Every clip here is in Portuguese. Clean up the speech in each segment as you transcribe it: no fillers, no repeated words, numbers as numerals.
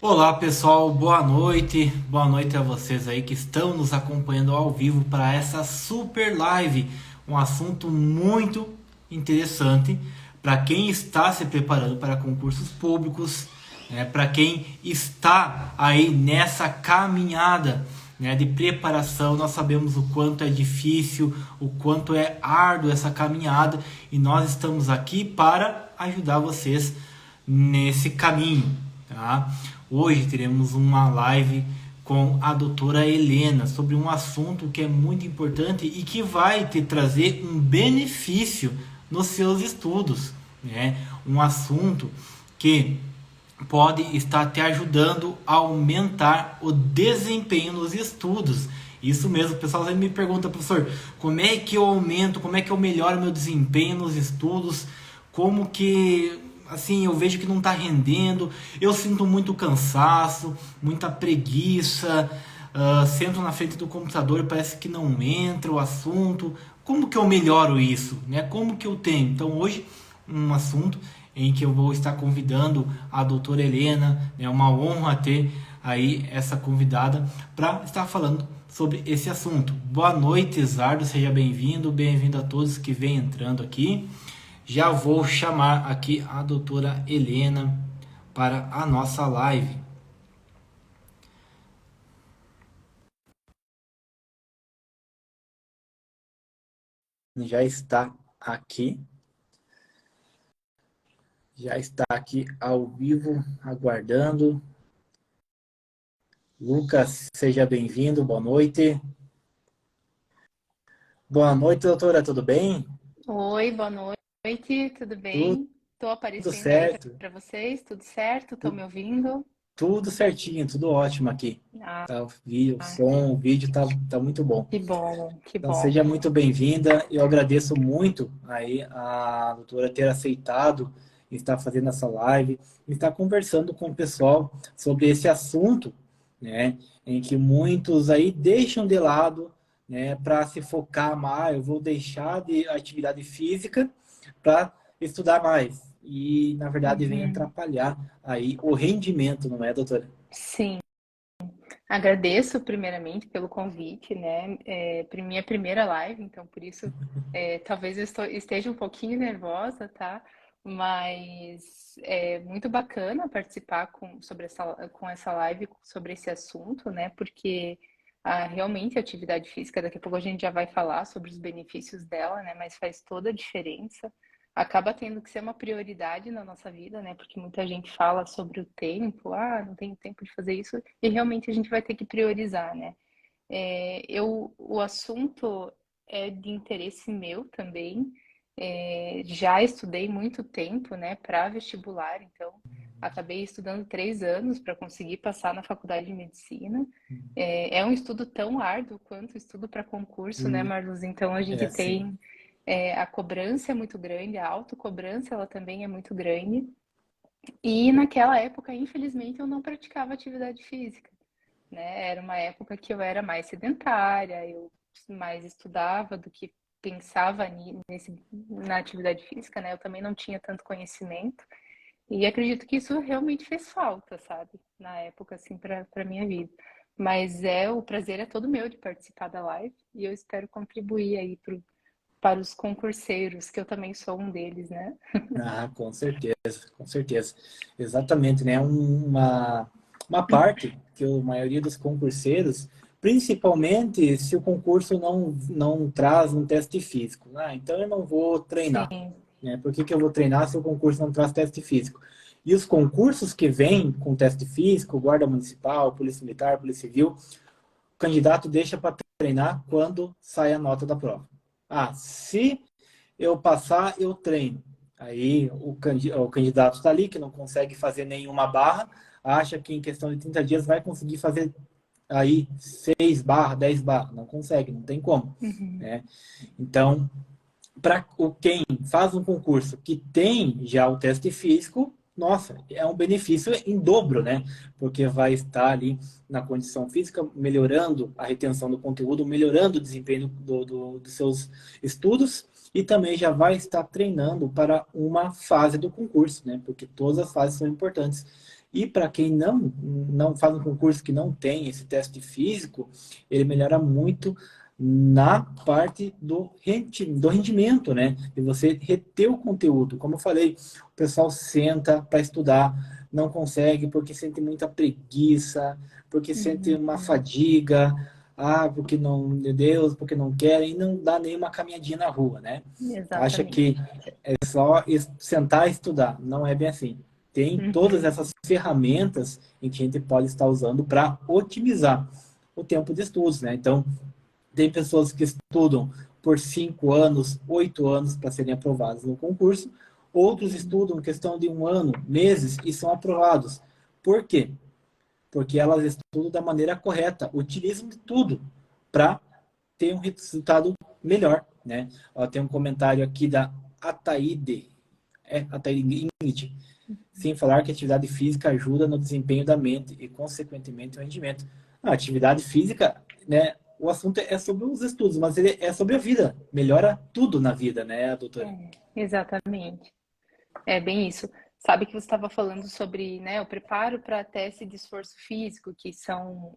Olá pessoal, boa noite. Boa noite a vocês aí que estão nos acompanhando ao vivo para essa super live. Um assunto muito interessante para quem está se preparando para concursos públicos, né? Para quem está aí nessa caminhada, né, de preparação. Nós sabemos o quanto é difícil, o quanto é árduo essa caminhada e nós estamos aqui para ajudar vocês nesse caminho, tá? Hoje teremos uma live com a doutora Helena sobre um assunto que é muito importante e que vai te trazer um benefício nos seus estudos, né? Um assunto que pode estar te ajudando a aumentar o desempenho nos estudos. Isso mesmo, o pessoal sempre me pergunta, professor, como é que eu aumento, como é que eu melhoro meu desempenho nos estudos, como que, assim, eu vejo que não está rendendo, eu sinto muito cansaço, muita preguiça, sento na frente do computador e parece que não entra o assunto, como que eu melhoro isso, né? Como que eu tenho? Então hoje um assunto em que eu vou estar convidando a doutora Helena, é uma honra ter aí essa convidada para estar falando sobre esse assunto. Boa noite, Zardo, seja bem-vindo, bem-vindo a todos que vêm entrando aqui. Já vou chamar aqui a doutora Helena para a nossa live. Já está aqui, já está aqui ao vivo, aguardando. Lucas, seja bem-vindo, boa noite. Boa noite, doutora, tudo bem? Oi, boa noite, tudo Tudo, bem? Estou tudo aparecendo aí certo, para vocês, tudo certo? Estão me ouvindo? tudo certinho, tudo ótimo aqui. Ah, Tá, o som, o vídeo tá muito bom. que bom, que Então bom. seja muito bem-vinda. Eu agradeço muito aí a doutora ter aceitado estar fazendo essa live, estar conversando com o pessoal sobre esse assunto, né, em que muitos aí deixam de lado, né, para se focar mais. Eu vou deixar de atividade física para estudar mais. E, na verdade, vem Uhum. atrapalhar aí o rendimento, não é, doutora? Sim, agradeço primeiramente pelo convite, né? Para minha primeira live, então por isso talvez esteja um pouquinho nervosa, tá? Mas é muito bacana participar com essa live sobre esse assunto, né? Porque realmente a atividade física, daqui a pouco a gente já vai falar sobre os benefícios dela, né? Mas faz toda a diferença. Acaba tendo que ser uma prioridade na nossa vida, né? Porque muita gente fala sobre o tempo, não tenho tempo de fazer isso, e realmente a gente vai ter que priorizar, né? O assunto é de interesse meu também. Já estudei muito tempo, né, para vestibular, então acabei estudando 3 anos para conseguir passar na faculdade de medicina. É um estudo tão árduo quanto o estudo para concurso, né, Hum, Marlos? Então a É gente assim. tem a cobrança é muito grande, a autocobrança ela também é muito grande. E naquela época, infelizmente, eu não praticava atividade física, né? Era uma época que eu era mais sedentária, eu mais estudava do que pensava na atividade física, né? Eu também não tinha tanto conhecimento e acredito que isso realmente fez falta, sabe? Na época, assim, para minha vida. Mas o prazer é todo meu de participar da live e eu espero contribuir aí para os concurseiros, que eu também sou um deles, né? Ah, com certeza, com certeza. Exatamente, né? Uma parte que a maioria dos concurseiros, principalmente se o concurso não traz um teste físico, né? Então eu não vou treinar, Sim. né? Por que que eu vou treinar se o concurso não traz teste físico? E os concursos que vêm com teste físico, Guarda Municipal, Polícia Militar, Polícia Civil, o candidato deixa para treinar quando sai a nota da prova. Ah, se eu passar, eu treino. Aí o candidato está ali, que não consegue fazer nenhuma barra, acha que em questão de 30 dias vai conseguir fazer aí 6 barras, 10 barras. Não consegue, não tem como. Uhum. Né? Então, para quem faz um concurso que tem já o teste físico, nossa, é um benefício em dobro, né? Porque vai estar ali na condição física, melhorando a retenção do conteúdo, melhorando o desempenho dos seus estudos e também já vai estar treinando para uma fase do concurso, né? Porque todas as fases são importantes. E para quem não faz um concurso que não tem esse teste físico, ele melhora muito na parte do rendimento, né? De você reter o conteúdo. Como eu falei, o pessoal senta para estudar, não consegue porque sente muita preguiça, porque sente uma Uhum. fadiga, porque não, meu Deus, porque não quer, e não dá nem uma caminhadinha na rua, né? Acha que Exatamente. é só sentar e estudar. Não é bem assim. Tem todas Uhum. essas ferramentas em que a gente pode estar usando para otimizar o tempo de estudos, né? Então, tem pessoas que estudam por 5 anos, 8 anos para serem aprovados no concurso. Outros Uhum. estudam questão de um ano, meses e são aprovados. Por quê? Porque elas estudam da maneira correta, utilizam de tudo para ter um resultado melhor, né? Ó, tem um comentário aqui da Ataíde, Ataíde Ingrid, sem falar que a atividade física ajuda no desempenho da mente e, consequentemente, o rendimento. A atividade física, né? O assunto é sobre os estudos, mas ele é sobre a vida. Melhora tudo na vida, né, doutora? É, exatamente. É bem isso. Sabe que você estava falando sobre, né, o preparo para teste de esforço físico, que são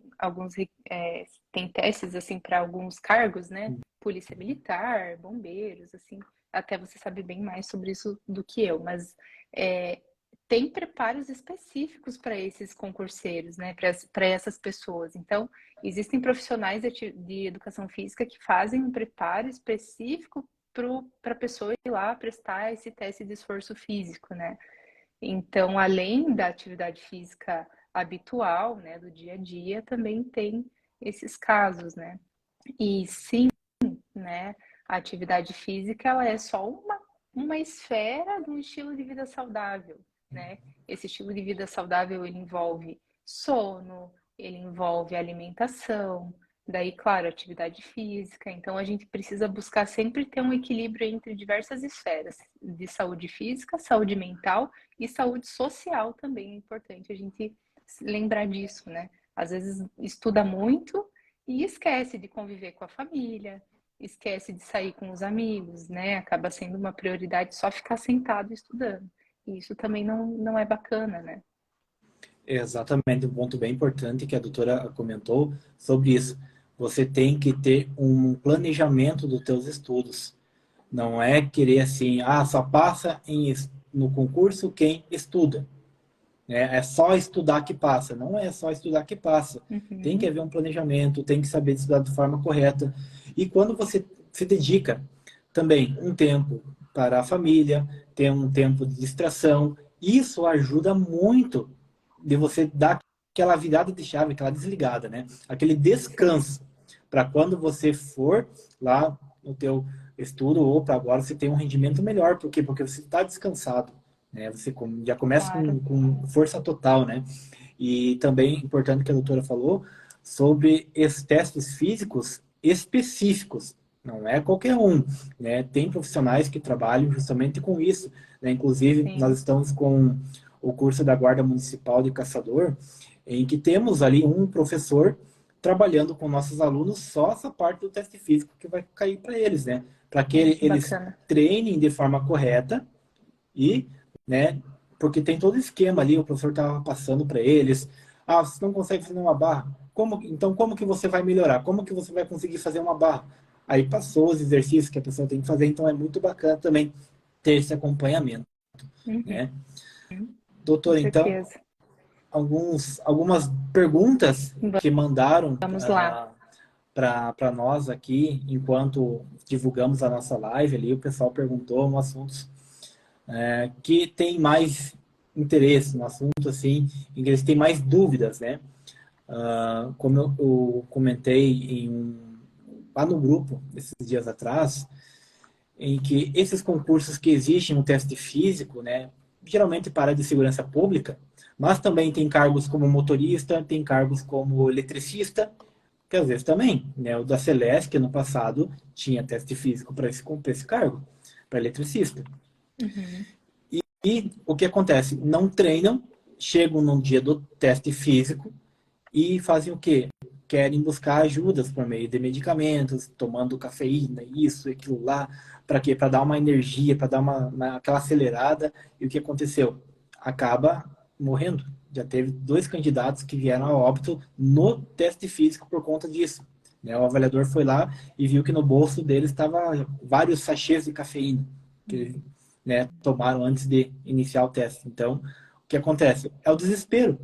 tem testes assim para alguns cargos, né? Polícia Militar, bombeiros, assim. Até você sabe bem mais sobre isso do que eu, mas é, tem preparos específicos para esses concurseiros, né? Para essas pessoas. Então, existem profissionais de educação física que fazem um preparo específico para a pessoa ir lá prestar esse teste de esforço físico, né? Então, além da atividade física habitual, né, do dia a dia, também tem esses casos, né? E sim, né, a atividade física ela é só uma esfera de um estilo de vida saudável, né? Esse estilo de vida saudável ele envolve sono, ele envolve alimentação, daí, claro, atividade física. Então, a gente precisa buscar sempre ter um equilíbrio entre diversas esferas de saúde física, saúde mental e saúde social também. É importante a gente lembrar disso, né? Às vezes estuda muito e esquece de conviver com a família, esquece de sair com os amigos, né? Acaba sendo uma prioridade só ficar sentado estudando. E isso também não é bacana, né? Exatamente, um ponto bem importante que a doutora comentou sobre isso. Você tem que ter um planejamento dos teus estudos. Não é querer assim, só passa no concurso quem estuda. É só estudar que passa. Não é só estudar que passa. Tem que Uhum, haver um planejamento, tem que saber estudar de forma correta. E quando você se dedica também um tempo para a família, ter um tempo de distração, isso ajuda muito de você dar aquela virada de chave, aquela desligada, né? Aquele sim, descanso para quando você for lá no teu estudo ou para agora você ter um rendimento melhor. Por quê? Porque você está descansado, né? Você já começa claro. com força total, né? E também importante que a doutora falou sobre esses testes físicos específicos. Não é qualquer um, né? Tem profissionais que trabalham justamente com isso, né? Inclusive, nós Sim. estamos com o curso da Guarda Municipal de Caçador, em que temos ali um professor trabalhando com nossos alunos só essa parte do teste físico que vai cair para eles, né? Para que Ai, que eles bacana. treinem de forma correta e, né, porque tem todo o esquema ali, o professor estava passando para eles. Você não consegue fazer uma barra? Como que você vai melhorar? Como que você vai conseguir fazer uma barra? Aí passou os exercícios que a pessoa tem que fazer, então é muito bacana também ter esse acompanhamento, Uhum, né? com Doutor, então, certeza. algumas perguntas que mandaram Vamos lá. para nós aqui, enquanto divulgamos a nossa live ali, o pessoal perguntou um assuntos que tem mais interesse no assunto, assim, em que eles têm mais dúvidas, né? Como eu comentei lá no grupo, esses dias atrás, em que esses concursos que existem no teste físico, né, geralmente para a área de segurança pública, mas também tem cargos como motorista, tem cargos como eletricista, que às vezes também, né, o da Celeste, no passado, tinha teste físico para esse cargo, para eletricista. Uhum, E o que acontece? Não treinam, chegam no dia do teste físico e fazem o quê? Querem buscar ajudas por meio de medicamentos, tomando cafeína, isso, aquilo lá, para quê? Para dar uma energia, para dar aquela acelerada. E o que aconteceu? Acaba morrendo. Já teve 2 candidatos que vieram a óbito no teste físico por conta disso. Né? O avaliador foi lá e viu que no bolso dele estava vários sachês de cafeína que eles, né, tomaram antes de iniciar o teste. Então, o que acontece? É o desespero.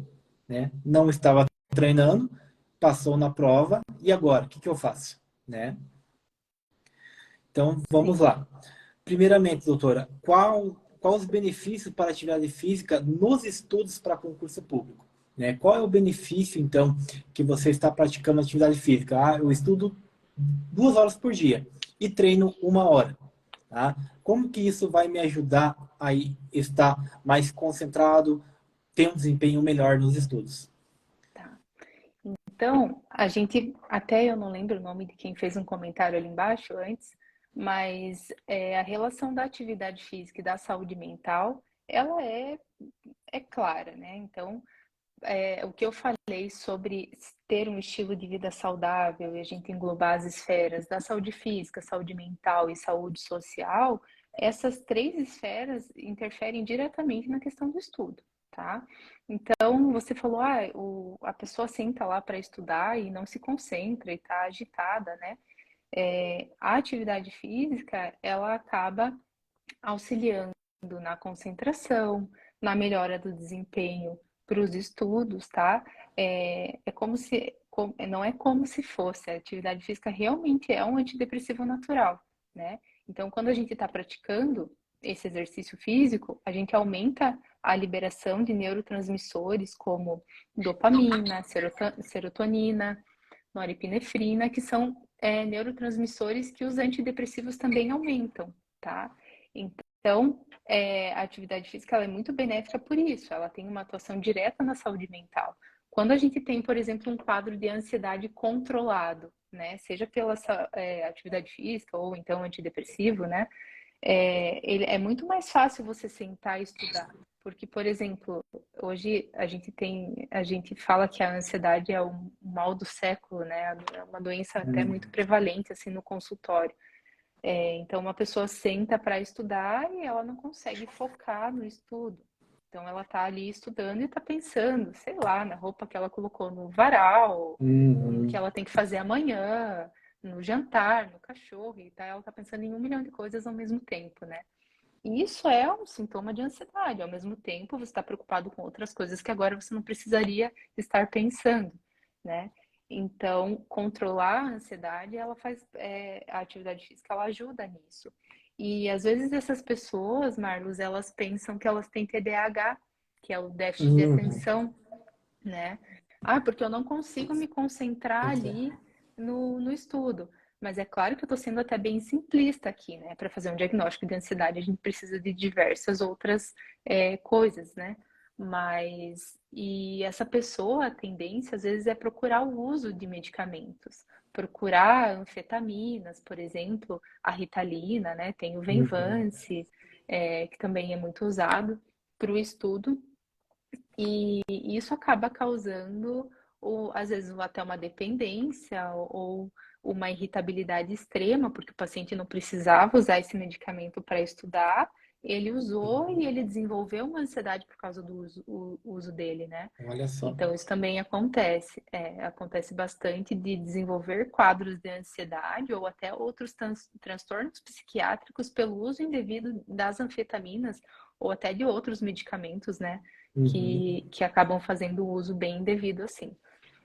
Né? Não estava treinando, passou na prova, e agora? O que eu faço? Né? Então, vamos Sim. lá. Primeiramente, doutora, qual os benefícios para a atividade física nos estudos para concurso público? Né? Qual é o benefício, então, que você está praticando atividade física? Ah, eu estudo 2 horas por dia e treino 1 hora. Tá? Como que isso vai me ajudar a estar mais concentrado, ter um desempenho melhor nos estudos? Tá. Então, a gente, até eu não lembro o nome de quem fez um comentário ali embaixo antes, mas a relação da atividade física e da saúde mental, ela é clara, né? Então, o que eu falei sobre ter um estilo de vida saudável e a gente englobar as esferas da saúde física, saúde mental e saúde social, essas 3 esferas interferem diretamente na questão do estudo, tá? Então, você falou, a pessoa senta lá para estudar e não se concentra e está agitada, né? A atividade física, ela acaba auxiliando na concentração, na melhora do desempenho para os estudos, tá? Não é como se fosse, a atividade física realmente é um antidepressivo natural, né? Então, quando a gente está praticando esse exercício físico, a gente aumenta a liberação de neurotransmissores como dopamina, serotonina, norepinefrina, que são neurotransmissores que os antidepressivos também aumentam, tá? Então, a atividade física ela é muito benéfica por isso, ela tem uma atuação direta na saúde mental. Quando a gente tem, por exemplo, um quadro de ansiedade controlado, né, seja pela atividade física ou então antidepressivo, né, é muito mais fácil você sentar e estudar. Porque, por exemplo, hoje a gente fala que a ansiedade é o mal do século, né? É uma doença até muito prevalente assim no consultório. Então, uma pessoa senta para estudar e ela não consegue focar no estudo. Então, ela está ali estudando e está pensando, sei lá, na roupa que ela colocou no varal, no que Uhum. ela tem que fazer amanhã, no jantar, no cachorro, e tá, ela está pensando em 1 milhão de coisas ao mesmo tempo, né? E isso é um sintoma de ansiedade. Ao mesmo tempo, você está preocupado com outras coisas que agora você não precisaria estar pensando, né? Então, controlar a ansiedade, ela faz a atividade física, ela ajuda nisso. E às vezes essas pessoas, Marlos, elas pensam que elas têm TDAH, que é o déficit de Uhum. atenção, né? Ah, porque eu não consigo me concentrar Pois é. ali no estudo. Mas é claro que eu estou sendo até bem simplista aqui, né? Para fazer um diagnóstico de ansiedade, a gente precisa de diversas outras coisas, né? E essa pessoa, a tendência, às vezes, é procurar o uso de medicamentos. Procurar anfetaminas, por exemplo, a Ritalina, né? Tem o Uhum. Venvance, que também é muito usado para o estudo. E isso acaba causando, às vezes, até uma dependência ou uma irritabilidade extrema, porque o paciente não precisava usar esse medicamento para estudar, ele usou e ele desenvolveu uma ansiedade por causa do uso dele, né? Olha só. Então, isso também acontece. Acontece bastante de desenvolver quadros de ansiedade ou até outros transtornos psiquiátricos pelo uso indevido das anfetaminas ou até de outros medicamentos, né? Uhum. Que acabam fazendo o uso bem indevido, assim.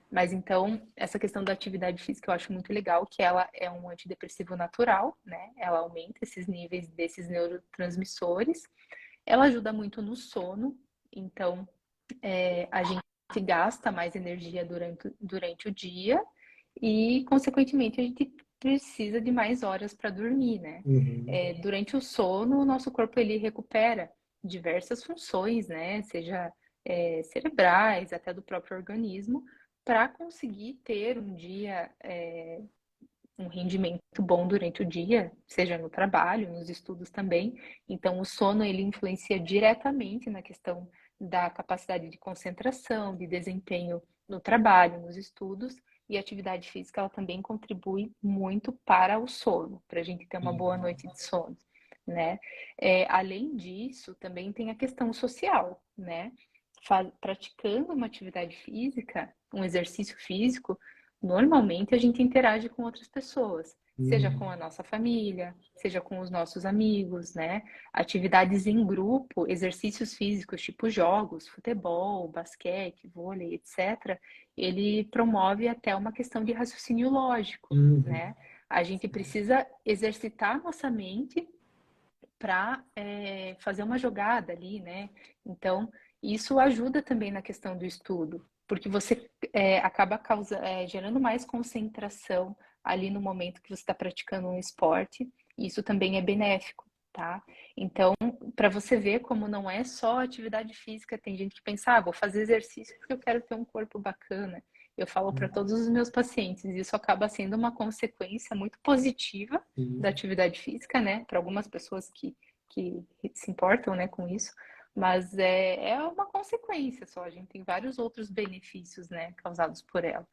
Mas então, essa questão da atividade física eu acho muito legal, que ela é um antidepressivo natural, né? Ela aumenta esses níveis desses neurotransmissores. Ela ajuda muito no sono, então a gente gasta mais energia durante o dia e, consequentemente, a gente precisa de mais horas para dormir, né? Uhum. Durante o sono, o nosso corpo ele recupera diversas funções, né? Seja cerebrais, até do próprio organismo, para conseguir ter um dia, um rendimento bom durante o dia, seja no trabalho, nos estudos também. Então, o sono ele influencia diretamente na questão da capacidade de concentração, de desempenho no trabalho, nos estudos, e a atividade física ela também contribui muito para o sono, para a gente ter uma boa Uhum. noite de sono, né? Além disso, também tem a questão social, né? praticando uma atividade física, um exercício físico, normalmente a gente interage com outras pessoas, seja com a Uhum. nossa família, seja com os nossos amigos, né? Atividades em grupo, exercícios físicos, tipo jogos, futebol, basquete, vôlei, etc., ele promove até uma questão de raciocínio lógico, Uhum. né? A gente precisa exercitar nossa mente para fazer uma jogada ali, né? Então, isso ajuda também na questão do estudo, porque você acaba gerando mais concentração ali no momento que você está praticando um esporte, e isso também é benéfico, tá? Então, para você ver como não é só atividade física, tem gente que pensa, vou fazer exercício porque eu quero ter um corpo bacana. Eu falo para todos os meus pacientes, isso acaba sendo uma consequência muito positiva da Sim. atividade física, né? Para algumas pessoas que se importam, né, com isso, mas é uma consequência só. A gente tem vários outros benefícios, né, causados por ela.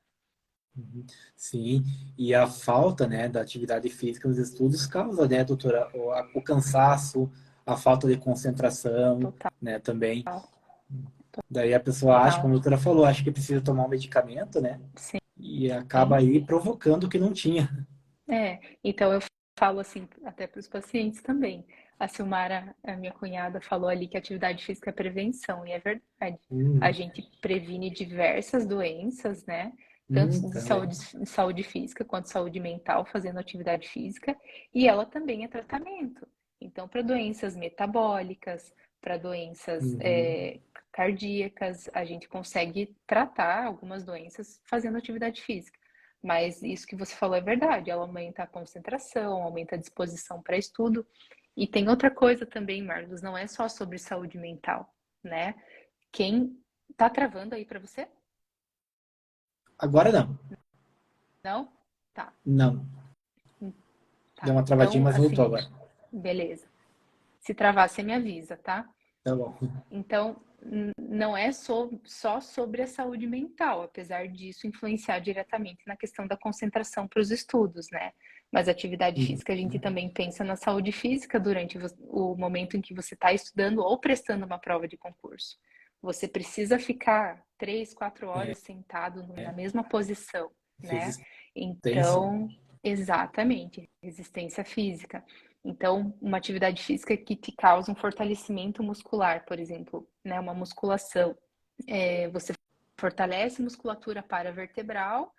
Uhum. Sim, e a falta, né, da atividade física nos estudos causa, né, doutora, o cansaço, a falta de concentração, Total, né, também. Daí a pessoa acha, como total. a doutora falou, acha que precisa tomar um medicamento, né, Sim. e acaba aí provocando o que não tinha. Então eu falo assim até para os pacientes também. A Silmara, a minha cunhada, falou ali que atividade física é prevenção, e é verdade. A Uhum. gente previne diversas doenças, né? Tanto de Também. saúde física quanto saúde mental, fazendo atividade física, e ela também é tratamento. Então, para doenças metabólicas, para doenças Uhum. cardíacas, a gente consegue tratar algumas doenças fazendo atividade física. Mas isso que você falou é verdade, ela aumenta a concentração, aumenta a disposição para estudo. E tem outra coisa também, Marlos, não é só sobre saúde mental, né? Quem tá travando aí para você? Agora não. Não? Tá, Não. Deu tá. uma travadinha, Então, mas voltou assim, agora. beleza. Se travar, você me avisa, tá? Tá bom. Então, não é só sobre a saúde mental, apesar disso influenciar diretamente na questão da concentração para os estudos, né? Mas atividade Uhum. física, a gente também pensa na saúde física durante o momento em que você está estudando ou prestando uma prova de concurso. Você precisa ficar 3, 4 horas sentado na mesma posição, né? Resistência. Então, exatamente, resistência física. Então, uma atividade física que te causa um fortalecimento muscular, por exemplo, né, uma musculação. Você fortalece a musculatura paravertebral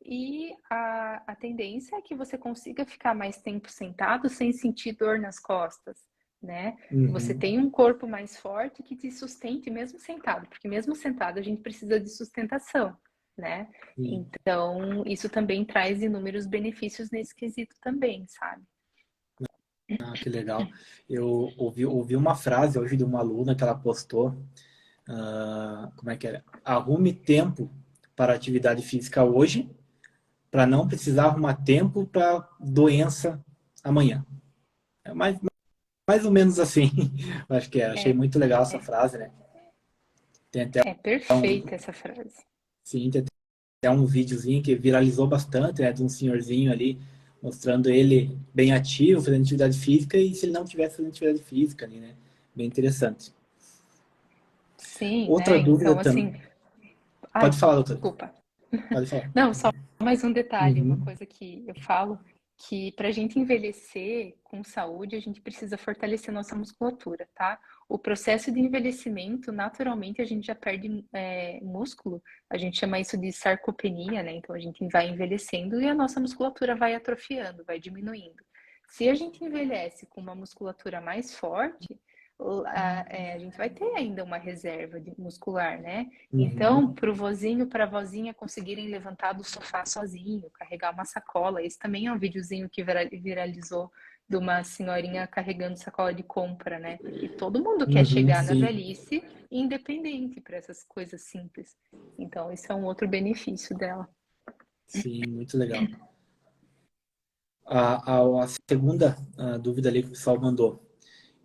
e a tendência é que você consiga ficar mais tempo sentado sem sentir dor nas costas, né? Você Uhum. tem um corpo mais forte que te sustente mesmo sentado, porque mesmo sentado a gente precisa de sustentação, né? Sim. Então, isso também traz inúmeros benefícios nesse quesito também, sabe? Ah, que legal. Eu ouvi uma frase hoje de uma aluna que ela postou. Como é que era? Arrume tempo para atividade física hoje, para não precisar arrumar tempo para doença amanhã. É mais ou menos assim. Acho que é. Achei É, muito legal essa frase, né? Tem até é um, perfeita essa frase. sim, tem até um videozinho que viralizou bastante, né? De um senhorzinho ali mostrando ele bem ativo, fazendo atividade física, e se ele não tivesse fazendo atividade física ali, né? Bem interessante. Sim, Outra né? dúvida Então, também. assim, ai, Pode falar, doutor. desculpa. Pode falar. Não, só mais um detalhe, uma Uhum. coisa que eu falo, que para a gente envelhecer com saúde, a gente precisa fortalecer nossa musculatura, tá? O processo de envelhecimento, naturalmente, a gente já perde músculo, a gente chama isso de sarcopenia, né? Então a gente vai envelhecendo e a nossa musculatura vai atrofiando, vai diminuindo. Se a gente envelhece com uma musculatura mais forte, a gente vai ter ainda uma reserva muscular, né? Então, Uhum. para o vozinho, para a vozinha conseguirem levantar do sofá sozinho, carregar uma sacola. Esse também é um videozinho que viralizou de uma senhorinha carregando sacola de compra, né? Porque todo mundo quer Uhum, chegar na sim, velhice independente para essas coisas simples. Então, isso é um outro benefício dela. sim, muito legal. A segunda dúvida ali que o pessoal mandou.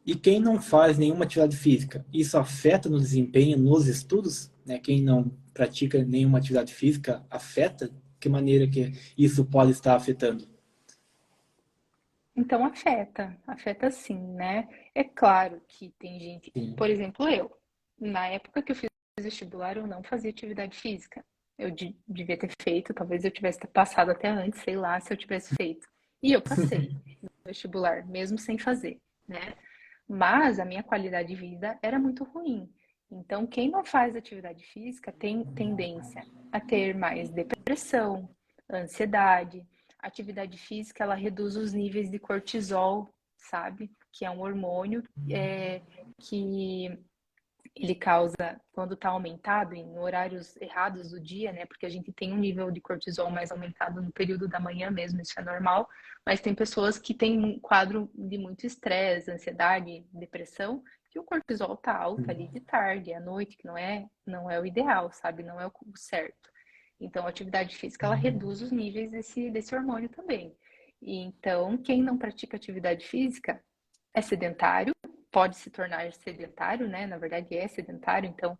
E quem não faz nenhuma atividade física, isso afeta no desempenho nos estudos? Né? Quem não pratica nenhuma atividade física, afeta? Que maneira que isso pode estar afetando? Então, afeta sim, né? É claro que tem gente, Sim. por exemplo, eu, na época que eu fiz vestibular, eu não fazia atividade física. Eu devia ter feito, talvez eu tivesse passado até antes, sei lá, se eu tivesse feito. E eu passei no vestibular, mesmo sem fazer, né? Mas a minha qualidade de vida era muito ruim. Então, quem não faz atividade física tem tendência a ter mais depressão, ansiedade. A atividade física, ela reduz os níveis de cortisol, sabe? Que é um hormônio que ele causa, quando está aumentado em horários errados do dia, né? Porque a gente tem um nível de cortisol mais aumentado no período da manhã mesmo, isso é normal. Mas tem pessoas que têm um quadro de muito estresse, ansiedade, depressão, que o cortisol tá alto ali de tarde, à noite, que não é o ideal, sabe? Não é o certo. Então, a atividade física, ela reduz os níveis desse hormônio também. E então, quem não pratica atividade física é sedentário, pode se tornar sedentário, né? Na verdade, é sedentário. Então,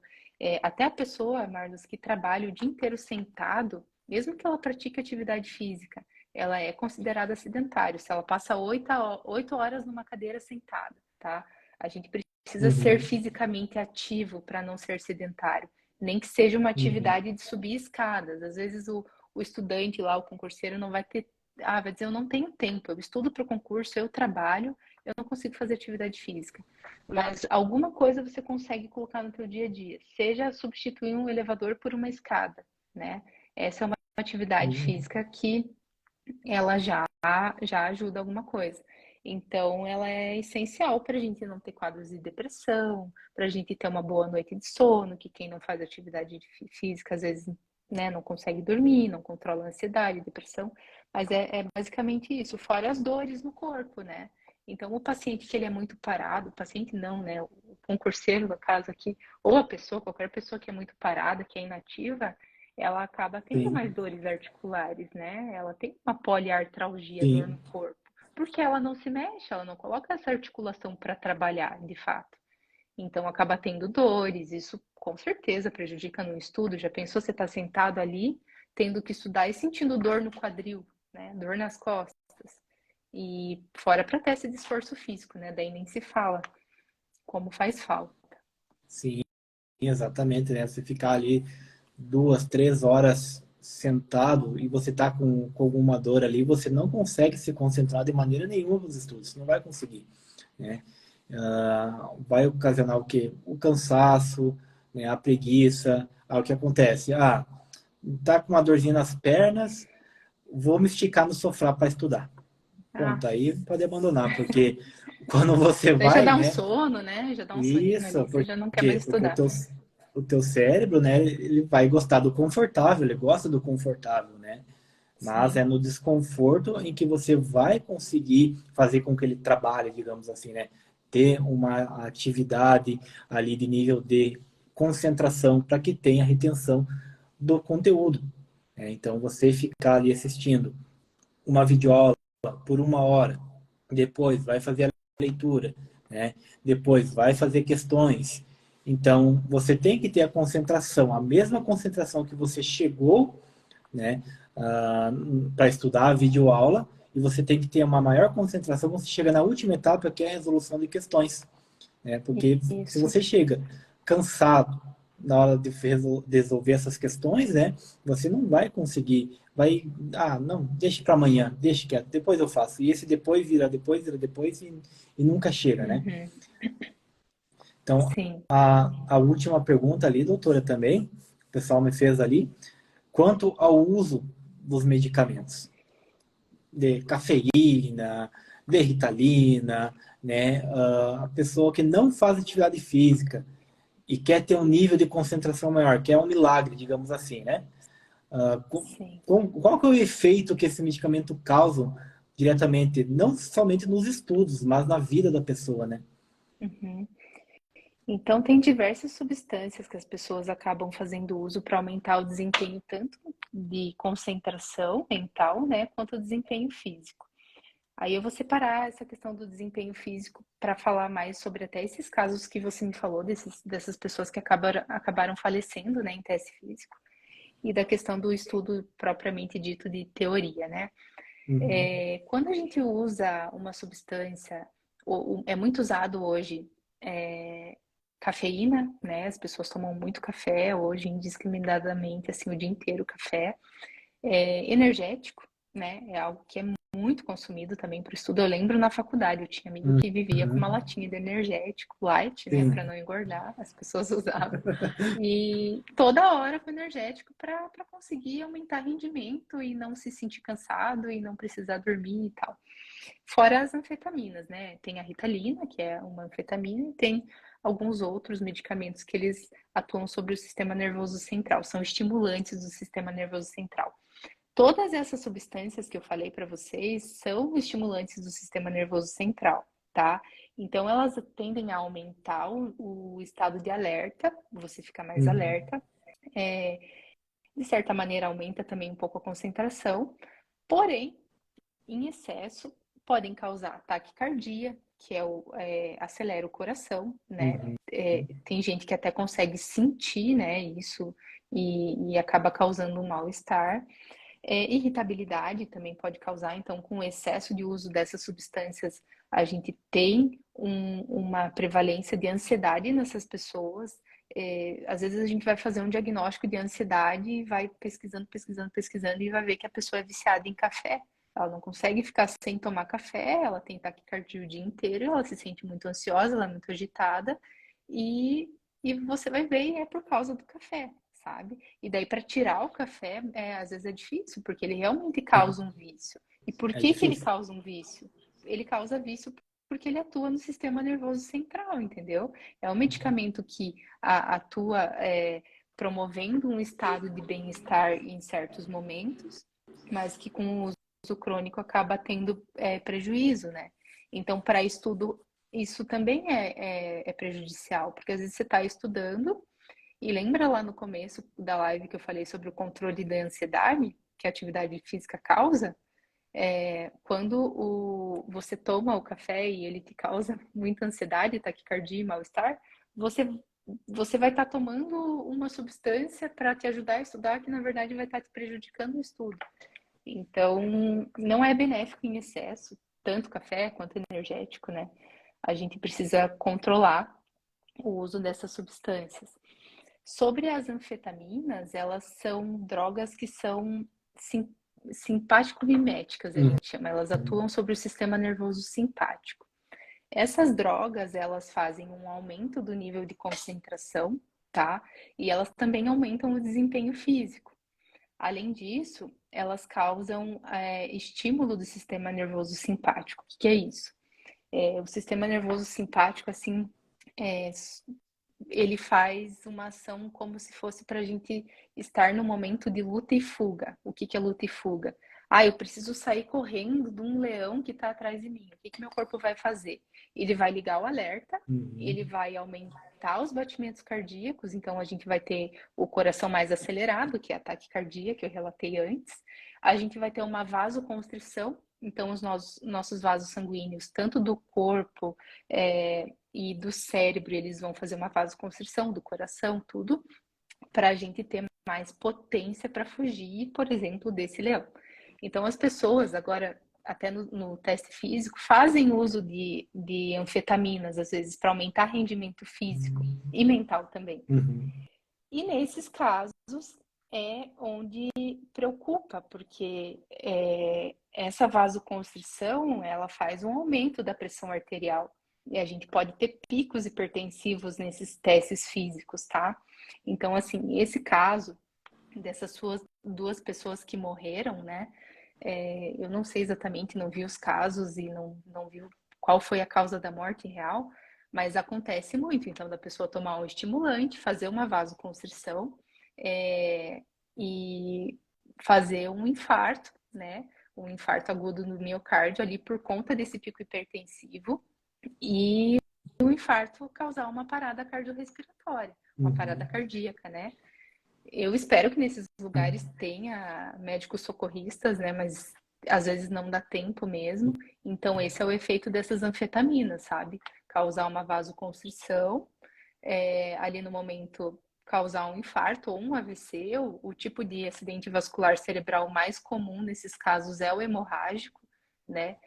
até a pessoa, Marlos, que trabalha o dia inteiro sentado, mesmo que ela pratique atividade física, ela é considerada sedentário. Se ela passa 8 horas numa cadeira sentada, tá? A gente precisa ser Uhum, fisicamente ativo para não ser sedentário. Nem que seja uma uhum, atividade de subir escadas. Às vezes o estudante lá, o concurseiro, não vai ter. Ah, vai dizer, eu não tenho tempo, eu estudo para o concurso, eu trabalho, eu não consigo fazer atividade física. Mas alguma coisa você consegue colocar no teu dia a dia, seja substituir um elevador por uma escada, né? Essa é uma atividade uhum. física que ela já ajuda alguma coisa. Então, ela é essencial para a gente não ter quadros de depressão, para a gente ter uma boa noite de sono, que quem não faz atividade física às vezes, né, não consegue dormir, não controla a ansiedade, depressão, mas é basicamente isso, fora as dores no corpo, né? Então, o paciente que ele é muito parado, o paciente não, né, o concurseiro, no caso aqui, ou a pessoa, qualquer pessoa que é muito parada, que é inativa, ela acaba tendo mais Sim, dores articulares, né? Ela tem uma poliartralgia, dor no sim, corpo, porque ela não se mexe, ela não coloca essa articulação para trabalhar, de fato. Então acaba tendo dores, isso com certeza prejudica no estudo. Já pensou você estar sentado ali, tendo que estudar e sentindo dor no quadril, né? Dor nas costas. E fora para teste de esforço físico, né? Daí nem se fala como faz falta. sim, exatamente, né? Você ficar ali 2, 3 horas sentado e você tá com alguma dor ali, você não consegue se concentrar de maneira nenhuma nos estudos, você não vai conseguir, né? Vai ocasionar o quê? O cansaço, né? A preguiça. O que acontece? Tá com uma dorzinha nas pernas, vou me esticar no sofá para estudar. Ah, Pronto, aí pode abandonar, porque quando você daí já vai, dá um né? sono, né? Já dá um soninho Isso, ali, você por já não quer quê? mais Porque estudar. o teu cérebro, né, ele vai gostar do confortável, ele gosta do confortável, né? Mas é Sim. no desconforto em que você vai conseguir fazer com que ele trabalhe, digamos assim, né? Ter uma atividade ali de nível de concentração para que tenha retenção do conteúdo, né? Então, você ficar ali assistindo uma videoaula por 1 hora, depois vai fazer a leitura, né? Depois vai fazer questões. Então, você tem que ter a concentração, a mesma concentração que você chegou, né, para estudar a videoaula, e você tem que ter uma maior concentração quando você chega na última etapa, que é a resolução de questões, né? Porque se Isso. você chega cansado na hora de resolver essas questões, né, você não vai conseguir, não, deixa para amanhã, deixa quieto, depois eu faço. E esse depois vira depois e nunca chega, né? Uhum. Então, Sim. a última pergunta ali, doutora, também, o pessoal me fez ali, quanto ao uso dos medicamentos, de cafeína, de ritalina, né? A pessoa que não faz atividade física e quer ter um nível de concentração maior, que é um milagre, digamos assim, né? Uh, Sim. qual que é o efeito que esse medicamento causa diretamente, não somente nos estudos, mas na vida da pessoa, né? Uhum. Então, tem diversas substâncias que as pessoas acabam fazendo uso para aumentar o desempenho tanto de concentração mental, né, quanto o desempenho físico. Aí eu vou separar essa questão do desempenho físico para falar mais sobre até esses casos que você me falou, dessas pessoas que acabaram falecendo, né, em teste físico, e da questão do estudo propriamente dito de teoria, né? Uhum. Quando a gente usa uma substância, é muito usado hoje cafeína, né? As pessoas tomam muito café hoje, indiscriminadamente, assim, o dia inteiro café. Energético, né? É algo que é muito consumido também para o estudo. Eu lembro na faculdade, eu tinha amigo que vivia com uma Uhum. latinha de energético, light, né? Para Sim. não engordar, as pessoas usavam. E toda hora com energético para conseguir aumentar rendimento e não se sentir cansado e não precisar dormir e tal. Fora as anfetaminas, né? Tem a Ritalina, que é uma anfetamina, e tem alguns outros medicamentos que eles atuam sobre o sistema nervoso central, são estimulantes do sistema nervoso central. Todas essas substâncias que eu falei para vocês são estimulantes do sistema nervoso central, tá? Então elas tendem a aumentar o estado de alerta, você fica mais Uhum. alerta, de certa maneira aumenta também um pouco a concentração, porém em excesso, podem causar taquicardia, que acelera o coração, né? Uhum. Tem gente que até consegue sentir, né, isso e acaba causando um mal-estar. Irritabilidade também pode causar, então, com o excesso de uso dessas substâncias, a gente tem uma prevalência de ansiedade nessas pessoas. Às vezes a gente vai fazer um diagnóstico de ansiedade e vai pesquisando, pesquisando, pesquisando e vai ver que a pessoa é viciada em café. Ela não consegue ficar sem tomar café, ela tem taquicardia o dia inteiro, ela se sente muito ansiosa, ela é muito agitada, e, e você vai ver e é por causa do café, sabe? E daí para tirar o café, às vezes é difícil, porque ele realmente causa um vício. E por É que ele difícil. causa um vício? Ele causa vício porque ele atua no sistema nervoso central, entendeu? É um medicamento que atua promovendo um estado de bem-estar em certos momentos, mas que com o uso crônico acaba tendo prejuízo, né? Então, para estudo, isso também é prejudicial, porque às vezes você está estudando e lembra lá no começo da live que eu falei sobre o controle da ansiedade que a atividade física causa? Quando você toma o café e ele te causa muita ansiedade, taquicardia e mal-estar, você, você vai estar tomando uma substância para te ajudar a estudar que na verdade vai estar te prejudicando o estudo. Então, não é benéfico em excesso, tanto café quanto energético, né? A gente precisa controlar o uso dessas substâncias. Sobre as anfetaminas, elas são drogas que são simpático-miméticas, a Uhum. gente chama. Elas atuam sobre o sistema nervoso simpático. Essas drogas, elas fazem um aumento do nível de concentração, tá? E elas também aumentam o desempenho físico. Além disso, elas causam estímulo do sistema nervoso simpático. O que é isso? O sistema nervoso simpático, assim, é, ele faz uma ação como se fosse para a gente estar no momento de luta e fuga. O que é luta e fuga? Eu preciso sair correndo de um leão que está atrás de mim. O que meu corpo vai fazer? Ele vai ligar o alerta, ele Uhum. vai aumentar os batimentos cardíacos, então a gente vai ter o coração mais acelerado, que é a taquicardia, que eu relatei antes. A gente vai ter uma vasoconstrição, então os nossos vasos sanguíneos, tanto do corpo, e do cérebro, eles vão fazer uma vasoconstrição do coração, tudo, para a gente ter mais potência para fugir, por exemplo, desse leão. Então, as pessoas, agora, até no teste físico, fazem uso de anfetaminas, às vezes, para aumentar rendimento físico e mental também. Uhum. E nesses casos é onde preocupa, porque essa vasoconstrição, ela faz um aumento da pressão arterial. E a gente pode ter picos hipertensivos nesses testes físicos, tá? Então, assim, esse caso dessas suas duas pessoas que morreram, né? Eu não sei exatamente, não vi os casos e não vi qual foi a causa da morte real, mas acontece muito. Então, da pessoa tomar um estimulante, fazer uma vasoconstrição e fazer um infarto, né? Um infarto agudo no miocárdio ali por conta desse pico hipertensivo e o infarto causar uma parada cardiorrespiratória, uma parada Uhum. cardíaca, né? Eu espero que nesses lugares tenha médicos socorristas, né? Mas às vezes não dá tempo mesmo. Então, esse é o efeito dessas anfetaminas, sabe? Causar uma vasoconstrição, ali no momento causar um infarto ou um AVC. O tipo de acidente vascular cerebral mais comum nesses casos é o hemorrágico, né?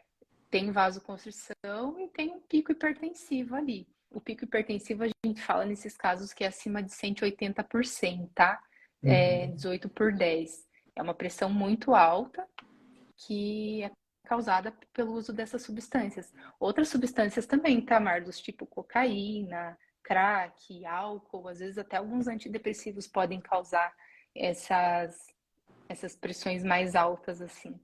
Tem vasoconstrição e tem um pico hipertensivo ali. o pico hipertensivo a gente fala nesses casos que é acima de 180%, tá? Uhum. 18 por 10. É uma pressão muito alta que é causada pelo uso dessas substâncias. Outras substâncias também, tá, Marlos? Tipo cocaína, crack, álcool, às vezes até alguns antidepressivos podem causar essas, essas pressões mais altas, assim.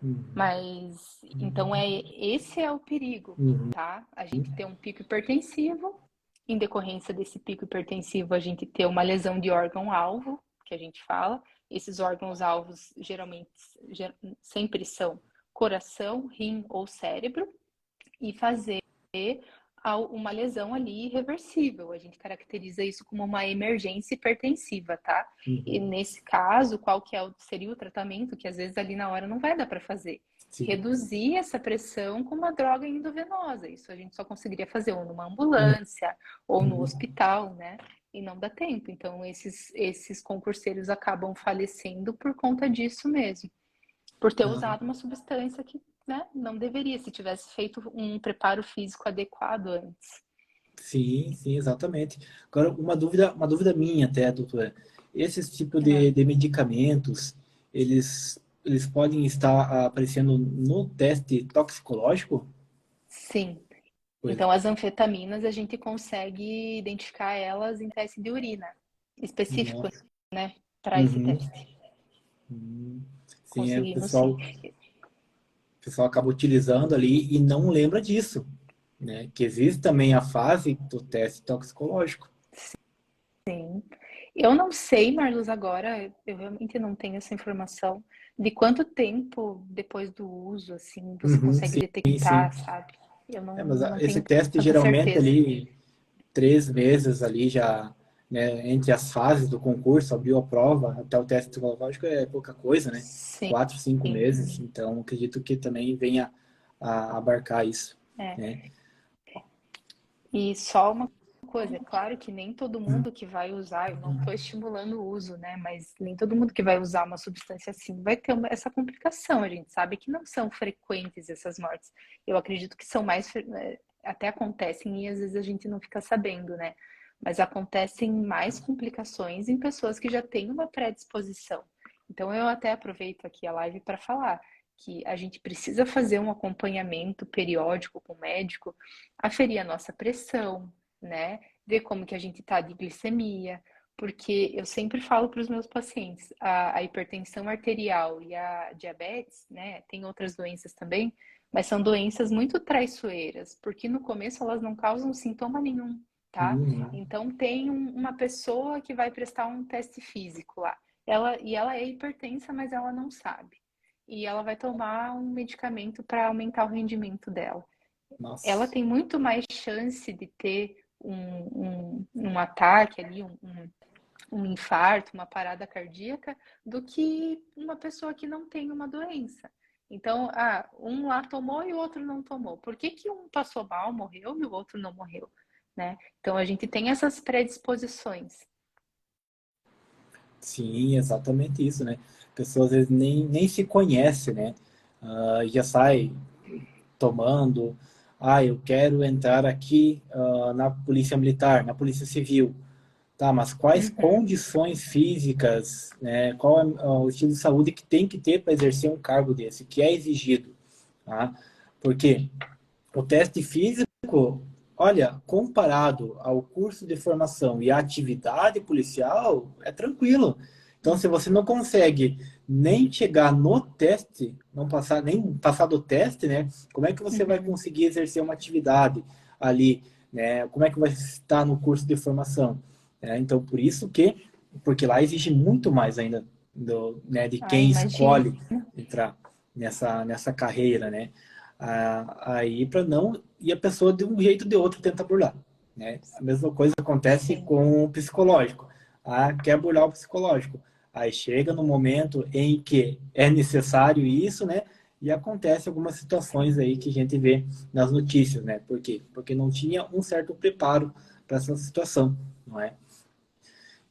Uhum. Mas, então, esse é o perigo, Uhum. tá? A gente ter um pico hipertensivo, em decorrência desse pico hipertensivo, a gente ter uma lesão de órgão-alvo, que a gente fala. Esses órgãos-alvos geralmente sempre são coração, rim ou cérebro, e fazer uma lesão ali irreversível. A gente caracteriza isso como uma emergência hipertensiva, tá? E Uhum. nesse caso, qual que seria o tratamento? Que às vezes ali na hora não vai dar para fazer. Sim. Reduzir essa pressão com uma droga endovenosa. Isso a gente só conseguiria fazer ou numa Uhum. ambulância ou no hospital, né? E não dá tempo. Então, esses concurseiros acabam falecendo por conta disso mesmo, por ter Ah, usado uma substância que, né, não deveria, se tivesse feito um preparo físico adequado antes. sim, sim, exatamente. Agora, uma dúvida minha até, doutora. Esses tipos Ah, de medicamentos, eles podem estar aparecendo no teste toxicológico? sim. Pois, Então, as anfetaminas, a gente consegue identificar elas em teste de urina, específico, nossa. né, para esse Uhum. teste. Hum. Sim, é, Conseguimos sim. o pessoal acaba utilizando ali e não lembra disso, né? Que existe também a fase do teste toxicológico. Sim. Eu não sei, Marlos, agora, eu realmente não tenho essa informação de quanto tempo depois do uso, assim, você Uhum, consegue sim, sim. detectar, sabe? Eu É, mas não esse tenho teste tanta geralmente certeza. ali 3 meses ali já, né, entre as fases do concurso, a bioprova até o teste psicológico é pouca coisa, né? Sim. 4, 5 meses, então acredito que também venha a abarcar isso, É. né? E só uma coisa, é claro que nem todo mundo que vai usar, eu não estou estimulando o uso, né? Mas nem todo mundo que vai usar uma substância assim vai ter essa complicação. A gente sabe que não são frequentes essas mortes. Eu acredito que são mais, até acontecem e às vezes a gente não fica sabendo, né? Mas acontecem mais complicações em pessoas que já têm uma predisposição. Então eu até aproveito aqui a live para falar que a gente precisa fazer um acompanhamento periódico com o médico, aferir a nossa pressão, né? Ver como que a gente tá de glicemia, porque eu sempre falo para os meus pacientes, a hipertensão arterial e a diabetes, né? Tem outras doenças também, mas são doenças muito traiçoeiras, porque no começo elas não causam sintoma nenhum, tá? Uhum. Então tem uma pessoa que vai prestar um teste físico lá. Ela é hipertensa, mas ela não sabe. E ela vai tomar um medicamento para aumentar o rendimento dela. Ela Nossa. tem muito mais chance de ter um ataque ali, um infarto, uma parada cardíaca, do que uma pessoa que não tem uma doença. Então, um lá tomou e o outro não tomou. Por que que um passou mal, morreu e o outro não morreu, né? Então, a gente tem essas predisposições. Sim, exatamente isso, né? A pessoa às vezes nem se conhece, né? Já sai tomando, eu quero entrar aqui na Polícia Militar, na Polícia Civil. Tá, mas quais Uhum. condições físicas, né? Qual é o estilo de saúde que tem que ter para exercer um cargo desse, que é exigido, tá? Porque o teste físico, olha, comparado ao curso de formação e à atividade policial, é tranquilo. Então, se você não consegue nem chegar no teste, não passar nem passar do teste, né? Como é que você vai Uhum. conseguir exercer uma atividade ali, né? Como é que vai estar no curso de formação? Então, porque lá exige muito mais ainda né, de Ah, quem imagino. escolhe entrar nessa carreira, né? Aí para não e a pessoa de um jeito ou de outro tenta burlar, né? A mesma coisa acontece Sim, com o psicológico. Quer burlar o psicológico. Aí chega no momento em que é necessário isso, né? E acontece algumas situações sim, aí que a gente vê nas notícias, né? Por quê? Porque não tinha um certo preparo para essa situação, não é?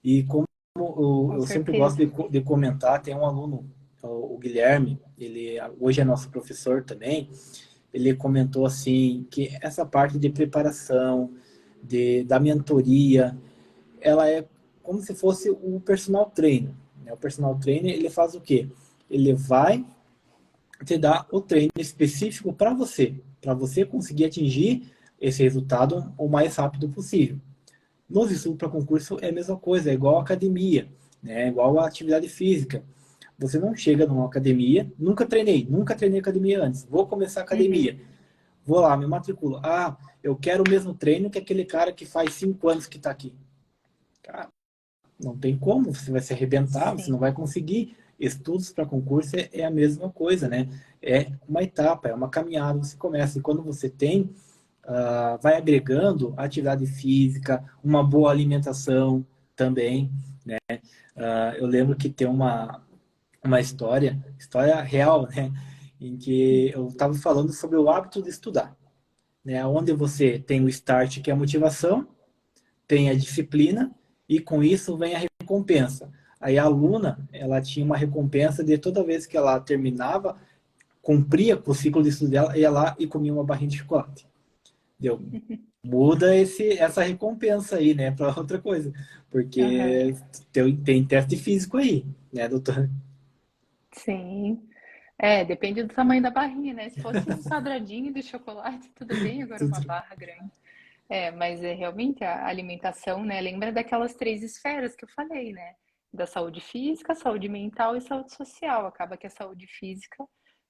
E como com eu sempre gosto certeza. de comentar, tem um aluno, o Guilherme, ele hoje é nosso professor também, ele comentou assim que essa parte de preparação, da mentoria, ela é como se fosse o personal trainer, né? O personal trainer, ele faz o quê? Ele vai te dar o treino específico para você conseguir atingir esse resultado o mais rápido possível. Nos estudos para concurso é a mesma coisa, é igual a academia, né? É igual a atividade física. Você não chega numa academia, nunca treinei academia antes, vou começar a Uhum. academia, vou lá, me matriculo. Ah, eu quero o mesmo treino que aquele cara que faz 5 anos que está aqui. Cara, não tem como, você vai se arrebentar, você não Sim. vai conseguir. Estudos para concurso é a mesma coisa, né? É uma etapa, é uma caminhada, você começa. E quando você tem, vai agregando atividade física, uma boa alimentação também, né? Eu lembro que tem uma história real, né? Em que eu estava falando sobre o hábito de estudar, né? Onde você tem o start, que é a motivação, tem a disciplina e com isso vem a recompensa. Aí a aluna, ela tinha uma recompensa de toda vez que ela terminava, cumpria com o ciclo de estudo dela, ia lá e comia uma barrinha de chocolate. Deu. Muda essa recompensa aí, né, para outra coisa, Aham. porque tem teste físico aí, né, doutor? Sim. É, depende do tamanho da barrinha, né? Se fosse um quadradinho de chocolate, tudo bem, agora uma barra grande. É, mas é realmente a alimentação, né? Lembra daquelas três esferas que eu falei, né? Da saúde física, saúde mental e saúde social. Acaba que a saúde física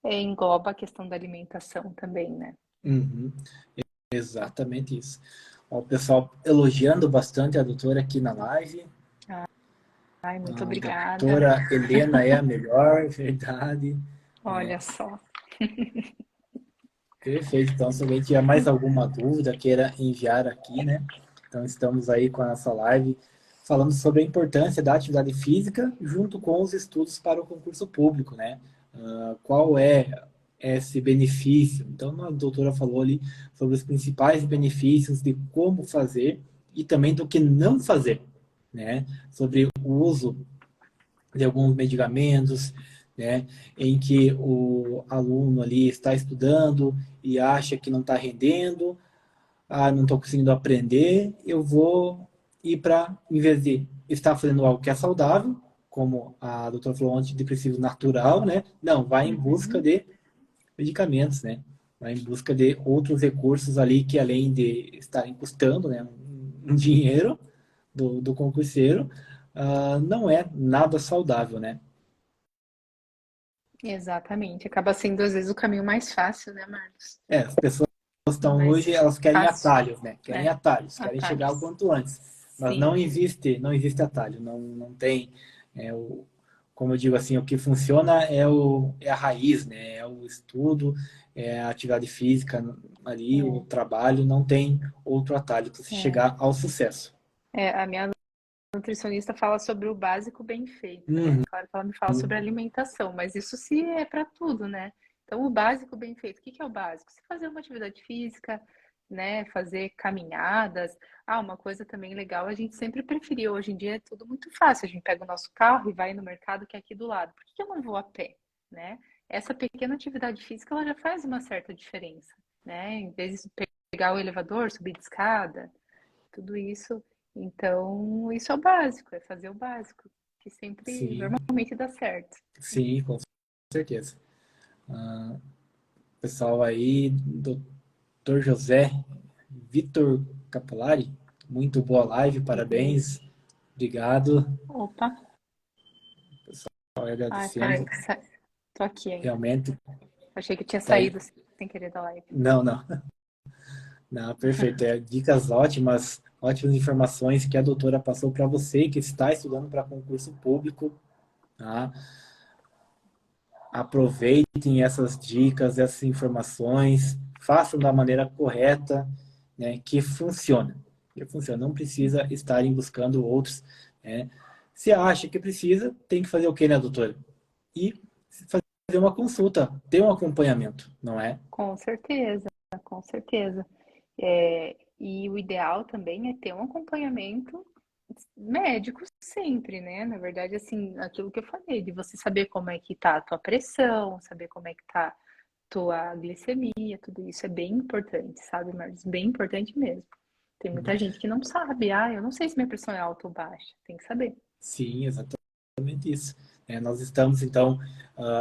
engloba a questão da alimentação também, né? Uhum, exatamente isso. Ó, o pessoal elogiando bastante a doutora aqui na live. Ai, muito A obrigada. doutora Helena é a melhor, verdade. Olha só. Perfeito. Então, se alguém tiver mais alguma dúvida, queira enviar aqui, né? Então, estamos aí com a nossa live falando sobre a importância da atividade física junto com os estudos para o concurso público, né? Qual é esse benefício? Então, a doutora falou ali sobre os principais benefícios de como fazer e também do que não fazer, né? Sobre o uso de alguns medicamentos, né, em que o aluno ali está estudando e acha que não está rendendo, não estou conseguindo aprender, eu vou ir para, em vez de estar fazendo algo que é saudável, como a doutora falou, antidepressivo natural, né? Não, vai em busca Uhum. de medicamentos, né? Vai em busca de outros recursos ali que além de estarem custando, né, um dinheiro do concurseiro, não é nada saudável, né? Exatamente. Acaba sendo, às vezes, o caminho mais fácil, né, Marcos? As pessoas estão hoje, Mais elas querem fácil, atalhos, né? Querem né? atalhos, querem chegar o Atalhos. quanto antes. Mas Sim. não existe atalho, não tem, como eu digo assim, o que funciona é a raiz, né? É o estudo, é a atividade física ali, o É, trabalho, não tem outro atalho para se é. chegar ao sucesso. A minha nutricionista fala sobre o básico bem feito, né? Uhum. Claro que ela me fala sobre alimentação, mas isso se é para tudo, né? Então, o básico bem feito, o que que é o básico? Se fazer uma atividade física, né? Fazer caminhadas. Ah, uma coisa também legal, a gente sempre preferiu. Hoje em dia é tudo muito fácil. A gente pega o nosso carro e vai no mercado que é aqui do lado. Por que que eu não vou a pé, né? Essa pequena atividade física, ela já faz uma certa diferença, né? Em vez de pegar o elevador, subir de escada, tudo isso. Então, isso é o básico, é fazer o básico, que sempre, Sim, normalmente dá certo. sim, com certeza. Pessoal aí, doutor José Vitor Capolari, muito boa live, parabéns, Isso. obrigado. Opa. Só Ai, peraí, agradecendo, tô aqui ainda. realmente, Achei que tinha tá aí. saído sem querer da live. Não, não, perfeito. Dicas ótimas, ótimas informações que a doutora passou para você que está estudando para concurso público, tá? Aproveitem essas dicas, essas informações, façam da maneira correta, né, que funciona. Que funciona. Não precisa estarem buscando outros, né? Se acha que precisa, tem que fazer o quê, né, doutora? E fazer uma consulta, ter um acompanhamento, não é? Com certeza, com certeza. E o ideal também é ter um acompanhamento médico sempre, né? Na verdade, assim, aquilo que eu falei, de você saber como é que tá a tua pressão, saber como é que tá tua glicemia, tudo isso é bem importante, sabe, Marcos? Bem importante mesmo. Tem muita gente que não sabe. Ah, eu não sei se minha pressão é alta ou baixa. Tem que saber. Sim, exatamente isso. Nós estamos, então,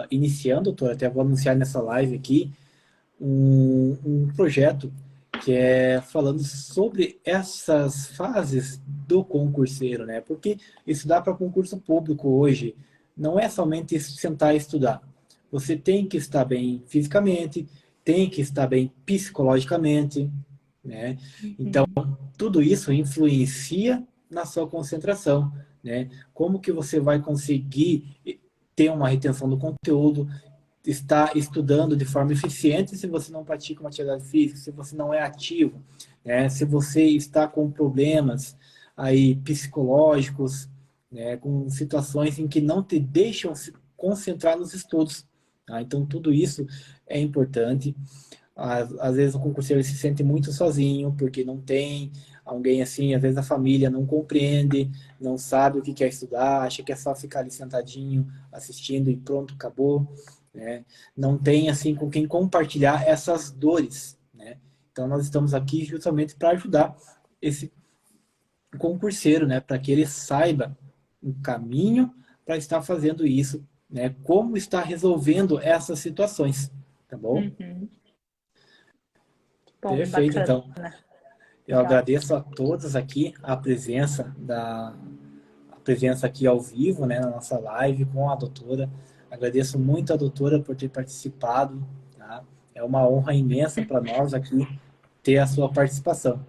iniciando, doutor, até vou anunciar nessa live aqui, um projeto que é falando sobre essas fases do concurseiro, né? Porque estudar para concurso público hoje não é somente sentar e estudar. Você tem que estar bem fisicamente, tem que estar bem psicologicamente, né? Então, Uhum. tudo isso influencia na sua concentração, né? Como que você vai conseguir ter uma retenção do conteúdo, estar estudando de forma eficiente se você não pratica uma atividade física, se você não é ativo, né? Se você está com problemas aí psicológicos, né? Com situações em que não te deixam se concentrar nos estudos. Tá? Então, tudo isso é importante. Às vezes o concurseiro se sente muito sozinho, porque não tem alguém assim, às vezes a família não compreende, não sabe o que quer estudar, acha que é só ficar ali sentadinho, assistindo e pronto, acabou, né? Não tem assim com quem compartilhar essas dores, né? Então nós estamos aqui justamente para ajudar esse concurseiro, né, para que ele saiba o caminho para estar fazendo isso, né? Como está resolvendo essas situações, tá bom? Uhum. Bom, Perfeito, bacana. então. Eu Legal. agradeço a todos aqui a presença aqui ao vivo, né, na nossa live com a doutora. Agradeço muito a doutora por ter participado, tá? É uma honra imensa para nós aqui ter a sua participação.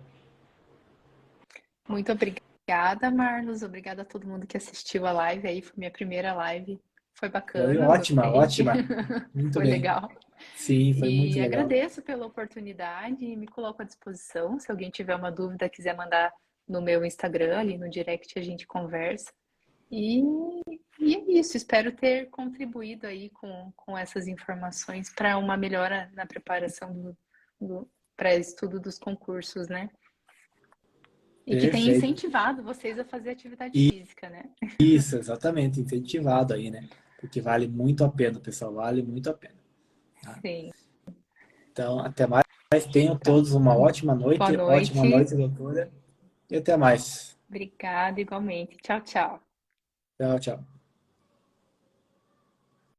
Muito obrigada, Marlos. Obrigada a todo mundo que assistiu a live aí. Foi minha primeira live. Foi Foi bacana, ótima, gostei. ótima. Muito Foi bem. legal. Sim, foi muito E legal. agradeço pela oportunidade e me coloco à disposição. Se alguém tiver uma dúvida, quiser mandar no meu Instagram, ali no direct, a gente conversa. E, e é isso. Espero ter contribuído aí com essas informações para uma melhora na preparação para estudo dos concursos, né? E que tenha Perfeito. incentivado vocês a fazer atividade E física, né? isso, exatamente, incentivado aí, né? Porque vale muito a pena, pessoal, vale muito a pena. Tá? Sim. Então, até mais. Tenham Então, todos uma boa ótima noite. noite, doutora, e até mais. Obrigada igualmente. Tchau, tchau. Tchau, tchau.